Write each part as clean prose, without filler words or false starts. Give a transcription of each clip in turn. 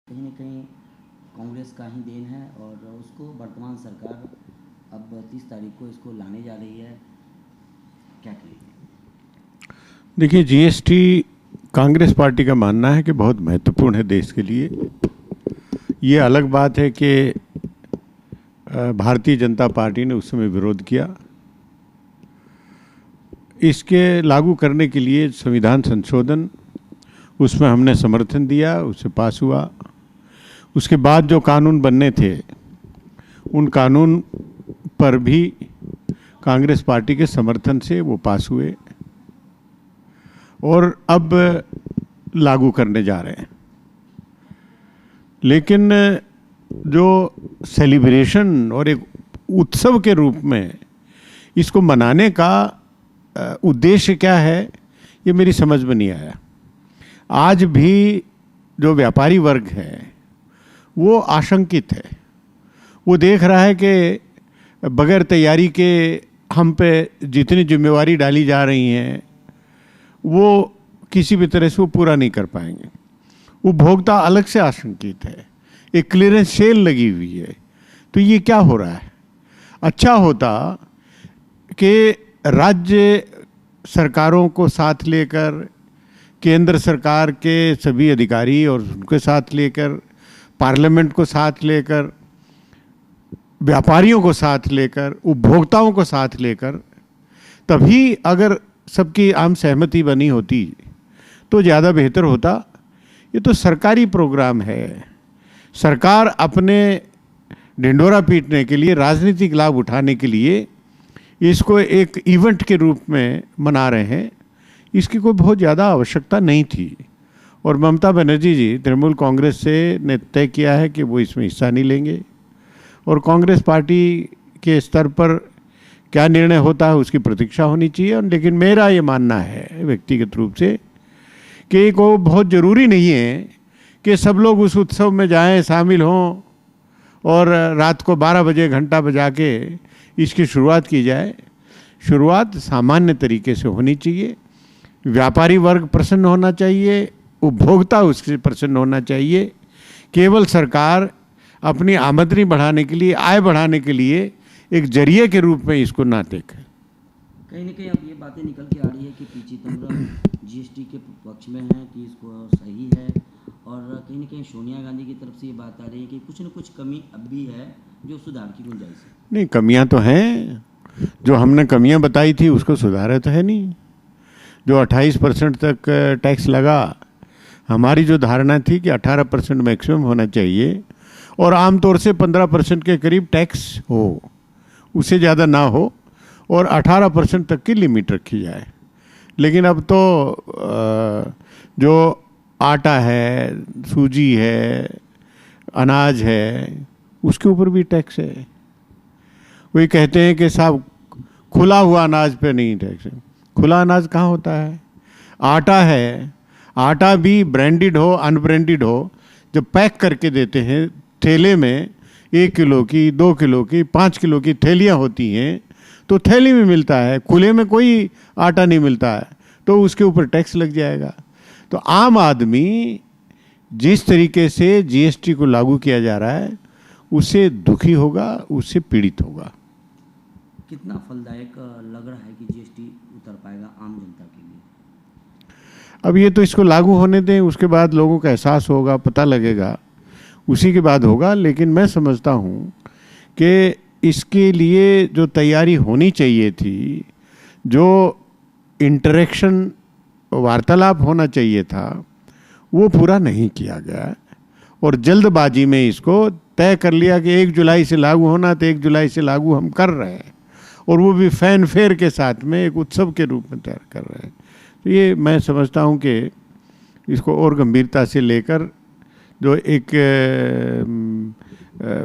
कहीं न कहीं कांग्रेस का ही देन है और उसको वर्तमान सरकार अब 30 तारीख को इसको लाने जा रही है। क्या कहेंगे? देखिए, जीएसटी कांग्रेस पार्टी का मानना है कि बहुत महत्वपूर्ण है देश के लिए। ये अलग बात है कि भारतीय जनता पार्टी ने उस समय विरोध किया। इसके लागू करने के लिए संविधान संशोधन, उसमें हमने समर्थन दिया, उससे पास हुआ। उसके बाद जो कानून बनने थे उन कानून पर भी कांग्रेस पार्टी के समर्थन से वो पास हुए और अब लागू करने जा रहे हैं। लेकिन जो सेलिब्रेशन और एक उत्सव के रूप में इसको मनाने का उद्देश्य क्या है, ये मेरी समझ में नहीं आया। आज भी जो व्यापारी वर्ग है वो आशंकित है। वो देख रहा है कि बगैर तैयारी के हम पे जितनी जिम्मेवारी डाली जा रही हैं वो किसी भी तरह से वो पूरा नहीं कर पाएंगे। उपभोक्ता अलग से आशंकित है, एक क्लियरेंस सेल लगी हुई है। तो ये क्या हो रहा है? अच्छा होता कि राज्य सरकारों को साथ लेकर, केंद्र सरकार के सभी अधिकारी और उनके साथ लेकर, पार्लियामेंट को साथ लेकर, व्यापारियों को साथ लेकर, उपभोक्ताओं को साथ लेकर, तभी अगर सबकी आम सहमति बनी होती तो ज़्यादा बेहतर होता। ये तो सरकारी प्रोग्राम है। सरकार अपने ढिंढोरा पीटने के लिए, राजनीतिक लाभ उठाने के लिए इसको एक इवेंट के रूप में मना रहे हैं। इसकी कोई बहुत ज़्यादा आवश्यकता नहीं थी। और ममता बनर्जी जी तृणमूल कांग्रेस से ने तय किया है कि वो इसमें हिस्सा नहीं लेंगे। और कांग्रेस पार्टी के स्तर पर क्या निर्णय होता है उसकी प्रतीक्षा होनी चाहिए। लेकिन मेरा ये मानना है व्यक्तिगत रूप से कि को बहुत ज़रूरी नहीं है कि सब लोग उस उत्सव में जाएं, शामिल हों और रात को 12 बजे घंटा बजा के इसकी शुरुआत की जाए। शुरुआत सामान्य तरीके से होनी चाहिए। व्यापारी वर्ग प्रसन्न होना चाहिए, उपभोक्ता उससे प्रसन्न होना चाहिए। केवल सरकार अपनी आमदनी बढ़ाने के लिए, आय बढ़ाने के लिए एक जरिए के रूप में इसको ना देखें। कहीं न कहीं अब ये बातें निकल के आ रही है कि पी चिदम्बरम जीएसटी के पक्ष में है कि इसको सही है, और कहीं न कहीं सोनिया गांधी की तरफ से ये बात आ रही है कि कुछ न कुछ कमी अब भी है जो सुधार की गुंजाइश है। नहीं, कमियां तो हैं। जो हमने कमियां बताई थी उसको सुधारा तो है नहीं। जो 28% तक टैक्स लगा, हमारी जो धारणा थी कि 18% मैक्सिमम होना चाहिए और आमतौर से 15% के करीब टैक्स हो, उससे ज़्यादा ना हो, और 18% तक की लिमिट रखी जाए। लेकिन अब तो जो आटा है, सूजी है, अनाज है, उसके ऊपर भी टैक्स है। वही कहते हैं कि साहब खुला हुआ अनाज पे नहीं टैक्स है। खुला अनाज कहाँ होता है? आटा है, आटा भी ब्रांडेड हो अनब्रांडेड हो, जब पैक करके देते हैं थैले में, 1 किलो की, 2 किलो की, 5 किलो की थैलियाँ होती हैं, तो थैली में मिलता है, खुले में कोई आटा नहीं मिलता है, तो उसके ऊपर टैक्स लग जाएगा। तो आम आदमी जिस तरीके से जीएसटी को लागू किया जा रहा है उससे दुखी होगा, उससे पीड़ित होगा। कितना फलदायक लग रहा है कि जीएसटी उतर पाएगा आम जनता के लिए? अब ये तो इसको लागू होने दें, उसके बाद लोगों का एहसास होगा, पता लगेगा, उसी के बाद होगा। लेकिन मैं समझता हूँ कि इसके लिए जो तैयारी होनी चाहिए थी, जो इंटरेक्शन, वार्तालाप होना चाहिए था, वो पूरा नहीं किया गया। और जल्दबाजी में इसको तय कर लिया कि 1 जुलाई से लागू होना, तो 1 जुलाई से लागू हम कर रहे हैं, और वो भी फैन फेयर के साथ में एक उत्सव के रूप में तैयार कर रहे हैं। तो ये मैं समझता हूँ कि इसको और गंभीरता से लेकर जो एक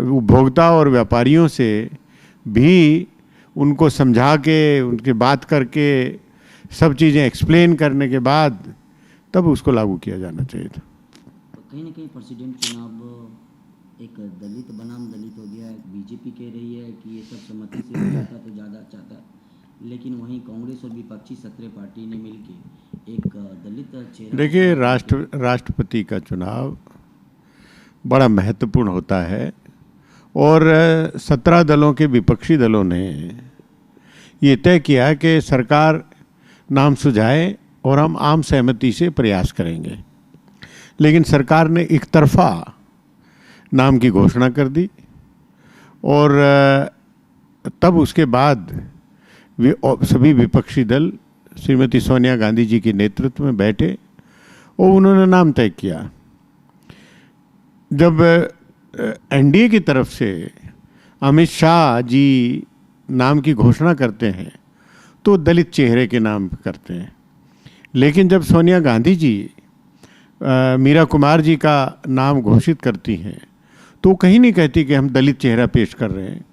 उपभोक्ता और व्यापारियों से भी उनको समझा के, उनकी बात करके, सब चीज़ें एक्सप्लेन करने के बाद तब उसको लागू किया जाना चाहिए था। तो कहीं न कहीं प्रेसिडेंट चुनाव एक दलित बनाम दलित हो गया है। बीजेपी कह रही है कि ये सब सहमति से हो जाता तो ज़्यादा अच्छा था, लेकिन वहीं कांग्रेस और विपक्षी सत्ता पार्टी ने मिलकर एक दलित चेहरा। देखिए, राष्ट्रपति का चुनाव बड़ा महत्वपूर्ण होता है। और 17 दलों के विपक्षी दलों ने ये तय किया कि सरकार नाम सुझाए और हम आम सहमति से प्रयास करेंगे। लेकिन सरकार ने एक तरफा नाम की घोषणा कर दी और तब उसके बाद सभी विपक्षी दल श्रीमती सोनिया गांधी जी के नेतृत्व में बैठे और उन्होंने नाम तय किया। जब एनडीए की तरफ से अमित शाह जी नाम की घोषणा करते हैं तो दलित चेहरे के नाम करते हैं, लेकिन जब सोनिया गांधी जी मीरा कुमार जी का नाम घोषित करती हैं तो कहीं नहीं कहती कि हम दलित चेहरा पेश कर रहे हैं।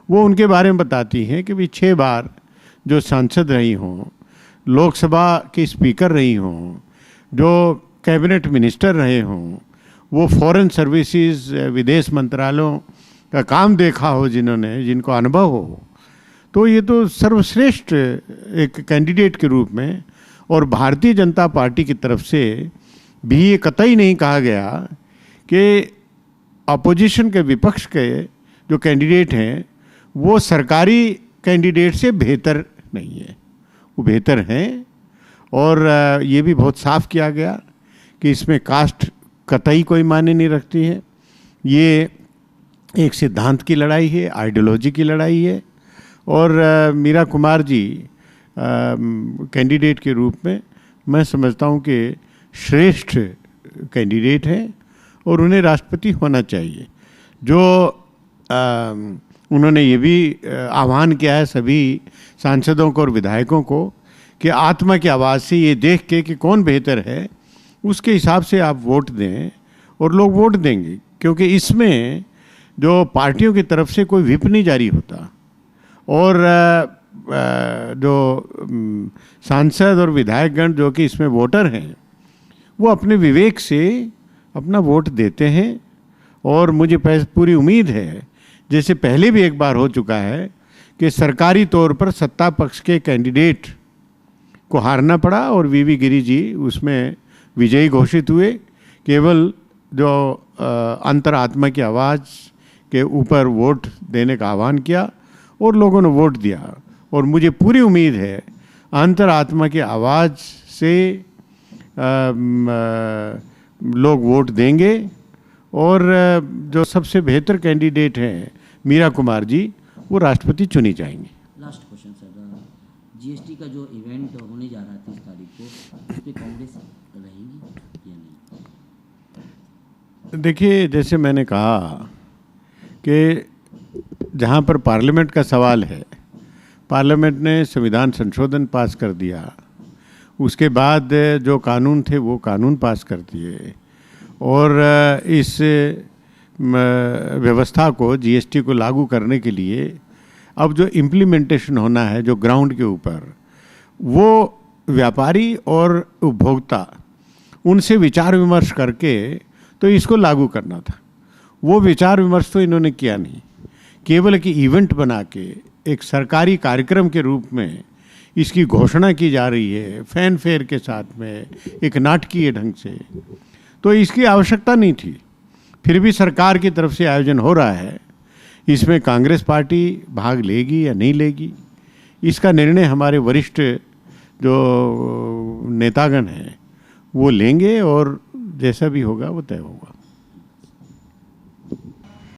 वो उनके बारे में बताती हैं कि भी 6 बार जो सांसद रही हों, लोकसभा की स्पीकर रही हों, जो कैबिनेट मिनिस्टर रहे हों, वो फॉरेन सर्विसेज विदेश मंत्रालयों का काम देखा हो जिन्होंने, जिनको अनुभव हो, तो ये तो सर्वश्रेष्ठ एक कैंडिडेट के रूप में। और भारतीय जनता पार्टी की तरफ से भी ये कतई नहीं कहा गया कि अपोजिशन के विपक्ष के जो कैंडिडेट हैं वो सरकारी कैंडिडेट से बेहतर नहीं है, वो बेहतर हैं। और ये भी बहुत साफ किया गया कि इसमें कास्ट कतई कोई मायने नहीं रखती है। ये एक सिद्धांत की लड़ाई है, आइडियोलॉजी की लड़ाई है। और मीरा कुमार जी कैंडिडेट के रूप में मैं समझता हूँ कि श्रेष्ठ कैंडिडेट हैं और उन्हें राष्ट्रपति होना चाहिए। जो उन्होंने ये भी आह्वान किया है सभी सांसदों को और विधायकों को कि आत्मा की आवाज़ से ये देख के कि कौन बेहतर है उसके हिसाब से आप वोट दें, और लोग वोट देंगे, क्योंकि इसमें जो पार्टियों की तरफ से कोई व्हिप नहीं जारी होता। और जो सांसद और विधायकगण जो कि इसमें वोटर हैं वो अपने विवेक से अपना वोट देते हैं। और मुझे पूरी उम्मीद है, जैसे पहले भी एक बार हो चुका है, कि सरकारी तौर पर सत्ता पक्ष के कैंडिडेट को हारना पड़ा और वीवी गिरी जी उसमें विजयी घोषित हुए। केवल जो अंतरात्मा की आवाज़ के ऊपर वोट देने का आह्वान किया और लोगों ने वोट दिया। और मुझे पूरी उम्मीद है अंतरात्मा की आवाज़ से लोग वोट देंगे और जो सबसे बेहतर कैंडिडेट हैं मीरा कुमार जी, वो राष्ट्रपति चुनी जाएंगी। लास्ट क्वेश्चन सर, जीएसटी का जो इवेंट होने जा रहा है 30 तारीख को, उस पर कांग्रेस रहेगी या नहीं? देखिए, जैसे मैंने कहा कि जहाँ पर पार्लियामेंट का सवाल है, पार्लियामेंट ने संविधान संशोधन पास कर दिया, उसके बाद जो कानून थे वो कानून पास कर दिए, और इस व्यवस्था को, जीएसटी को लागू करने के लिए अब जो इम्प्लीमेंटेशन होना है जो ग्राउंड के ऊपर, वो व्यापारी और उपभोक्ता उनसे विचार विमर्श करके तो इसको लागू करना था। वो विचार विमर्श तो इन्होंने किया नहीं, केवल कि इवेंट बना के एक सरकारी कार्यक्रम के रूप में इसकी घोषणा की जा रही है, फैन फेयर के साथ में, एक नाटकीय ढंग से। तो इसकी आवश्यकता नहीं थी, फिर भी सरकार की तरफ से आयोजन हो रहा है। इसमें कांग्रेस पार्टी भाग लेगी या नहीं लेगी, इसका निर्णय हमारे वरिष्ठ जो नेतागण हैं वो लेंगे, और जैसा भी होगा वो तय होगा।